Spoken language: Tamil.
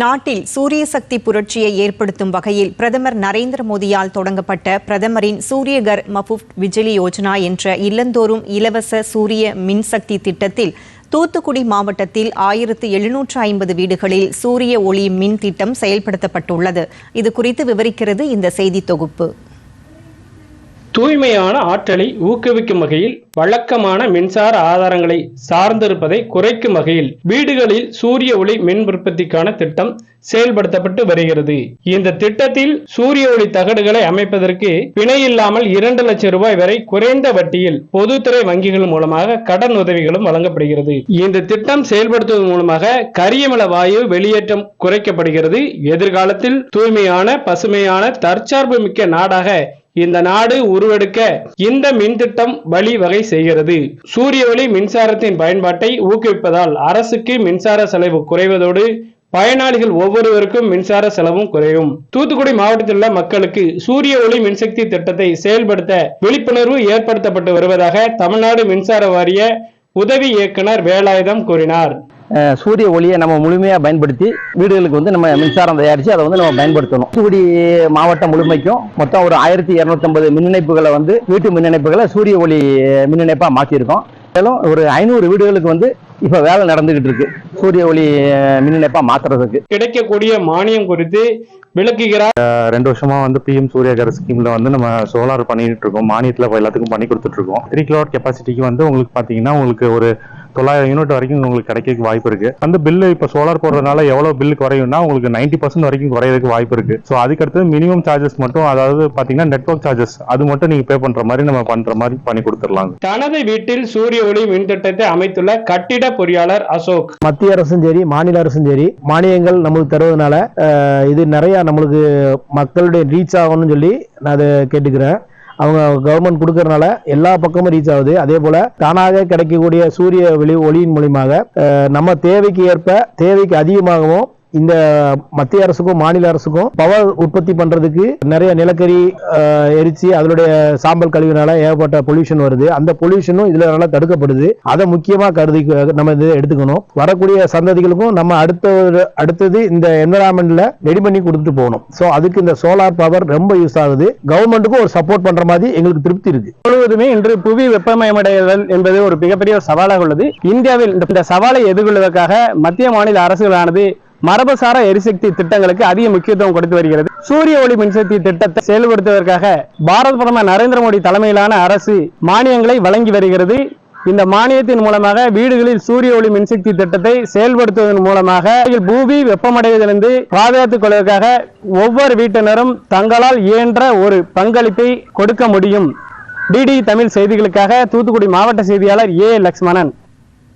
நாட்டில் சூரிய சக்தி புரட்சியை ஏற்படுத்தும் வகையில் பிரதமர் நரேந்திர மோடியால் தொடங்கப்பட்ட பிரதமரின் சூரியகர் முஃப்த் பிஜ்லி யோஜனா என்ற இல்லந்தோறும் இலவச சூரிய மின்சக்தி திட்டத்தில் தூத்துக்குடி மாவட்டத்தில் 1750 வீடுகளில் சூரிய ஒளி மின் திட்டம் செயல்படுத்தப்பட்டுள்ளது. இதுகுறித்து விவரிக்கிறது இந்த செய்தி தொகுப்பு. தூய்மையான ஆற்றலை ஊக்குவிக்கும் வகையில் வழக்கமான மின்சார ஆதாரங்களை சார்ந்திருப்பதை குறைக்கும் வகையில் வீடுகளில் சூரிய ஒளி மின் உற்பத்திக்கான திட்டம் செயல்படுத்தப்பட்டு வருகிறது. இந்த திட்டத்தில் சூரிய ஒளி தகடுகளை அமைப்பதற்கு பிணை இல்லாமல் 2 லட்சம் ரூபாய் வரை குறைந்த வட்டியில் பொதுத்துறை வங்கிகள் மூலமாக கடன் உதவிகளும் வழங்கப்படுகிறது. இந்த திட்டம் செயல்படுத்துவதன் மூலமாக கரியமில வாயு வெளியேற்றம் குறைக்கப்படுகிறது. எதிர்காலத்தில் தூய்மையான பசுமையான தற்சார்பு மிக்க நாடாக இந்த நாடு உருவெடுக்க இந்த மின் திட்டம் வழிவகை செய்கிறது. சூரிய ஒளி மின்சாரத்தின் பயன்பாட்டை ஊக்குவிப்பதால் அரசுக்கு மின்சார செலவு குறைவதோடு பயனாளிகள் ஒவ்வொருவருக்கும் மின்சார செலவும் குறையும். தூத்துக்குடி மாவட்டத்தில் உள்ள மக்களுக்கு சூரிய ஒளி மின்சக்தி திட்டத்தை செயல்படுத்த விழிப்புணர்வு ஏற்படுத்தப்பட்டு வருவதாக தமிழ்நாடு மின்சார வாரிய உதவி இயக்குனர் வேலாயுதம் கூறினார். சூரிய ஒளியை நம்ம முழுமையாக பயன்படுத்தி வீடுகளுக்கு நம்ம மின்சாரம் தயாரித்து அதை நம்ம பயன்படுத்தணும். தூத்துக்குடி மாவட்டம் முழுமைக்கும் மொத்தம் ஒரு 1250 மின் இணைப்புகளை வீட்டு மின் இணைப்புகளை சூரிய ஒளி மின் இணைப்பாக மாற்றிருக்கோம். மேலும் ஒரு 500 வீடுகளுக்கு இப்ப வேலை நடந்துகிட்டு இருக்கு சூரிய ஒளி மின் இணைப்பா மாத்துறதுக்கு. கிடைக்கக்கூடிய மானியம் குறித்து விளக்குகிறார். 2 வருஷமா பிஎம் சூரியகர் ஸ்கீம்ல நம்ம சோலார் பண்ணிட்டு இருக்கோம். மானியத்துல எல்லாத்துக்கும் பண்ணி கொடுத்துட்டு இருக்கோம். 3 கிலோவாட் கெப்பாசிட்டிக்கு உங்களுக்கு பாத்தீங்கன்னா உங்களுக்கு ஒரு 900 யூனிட் வரைக்கும் உங்களுக்கு கிடைக்க வாய்ப்பு இருக்கு. அந்த பில்லு இப்ப சோலார் போடுறதுனால எவ்வளவு பில்லு குறையும்னா உங்களுக்கு 90% வரைக்கும் குறையறதுக்கு வாய்ப்பு இருக்கு. ஸோ அதுக்கடுத்து மினிமம் சார்ஜஸ் மட்டும், அதாவது பாத்தீங்கன்னா நெட்வொர்க் சார்ஜஸ் அது மட்டும் நீங்க பே பண்ற மாதிரி நம்ம பண்ற மாதிரி பண்ணி கொடுத்துடலாம். தனது வீட்டில் சூரிய ஒளி மின் திட்டத்தை அமைத்துள்ள கட்டிட பொறியாளர் அசோக், மத்திய அரசும் சரி மாநில அரசும் சரி மானியங்கள் நம்மளுக்கு தருவதனால இது நிறைய நம்மளுக்கு மக்களுடைய ரீச் ஆகணும்னு சொல்லி நான் அதை கேட்டுக்கிறேன். அவங்க கவர்மெண்ட் கொடுக்கறதுனால எல்லா பக்கமும் ரீச் ஆகுது. அதே போல தானாக கிடைக்கக்கூடிய சூரிய ஒளியின் மூலியமாக நம்ம தேவைக்கு ஏற்ப தேவைக்கு அதிகமாகவும் இந்த மத்திய அரசுக்கும் மாநில அரசுக்கும் பவர் உற்பத்தி பண்றதுக்கு நிறைய நிலக்கரி எரிச்சு அதனுடைய சாம்பல் கழிவுனால ஏகப்பட்ட பொல்யூஷன் வருது. அந்த பொல்யூஷனும் இதுல நல்லா தடுக்கப்படுது. அதை முக்கியமா கருதி நம்ம இதை எடுத்துக்கணும். வரக்கூடிய சந்ததிகளுக்கும் நம்ம அடுத்தது இந்த என்விரான்மெண்ட்ல ரெடி பண்ணி கொடுத்துட்டு போகணும். சோ அதுக்கு இந்த சோலார் பவர் ரொம்ப யூஸ் ஆகுது. கவர்மெண்ட்டுக்கும் ஒரு சப்போர்ட் பண்ற மாதிரி எங்களுக்கு திருப்தி இருக்கு. முழுவதுமே இன்று புவி வெப்பமயமடைதல் என்பது ஒரு மிகப்பெரிய சவாலாக உள்ளது. இந்தியாவில் இந்த சவாலை எதிர்கொள்வதற்காக மத்திய மாநில அரசுகளானது மரபுசாரா எரிசக்தி திட்டங்களுக்கு அதிக முக்கியத்துவம் கொடுத்து வருகிறது. சூரிய ஒளி மின்சக்தி திட்டத்தை செயல்படுத்துவதற்காக பாரத பிரதமர் நரேந்திர மோடி தலைமையிலான அரசு மானியங்களை வழங்கி வருகிறது. இந்த மானியத்தின் மூலமாக வீடுகளில் சூரிய ஒளி மின்சக்தி திட்டத்தை செயல்படுத்துவதன் மூலமாக பூமி வெப்பமடைவதிலிருந்து பாதுகாத்துக் கொள்வதற்காக ஒவ்வொரு வீட்டினரும் தங்களால் இயன்ற ஒரு பங்களிப்பை கொடுக்க முடியும். டிடி தமிழ் செய்திகளுக்காக தூத்துக்குடி மாவட்ட செய்தியாளர் ஏ லக்ஷ்மணன்.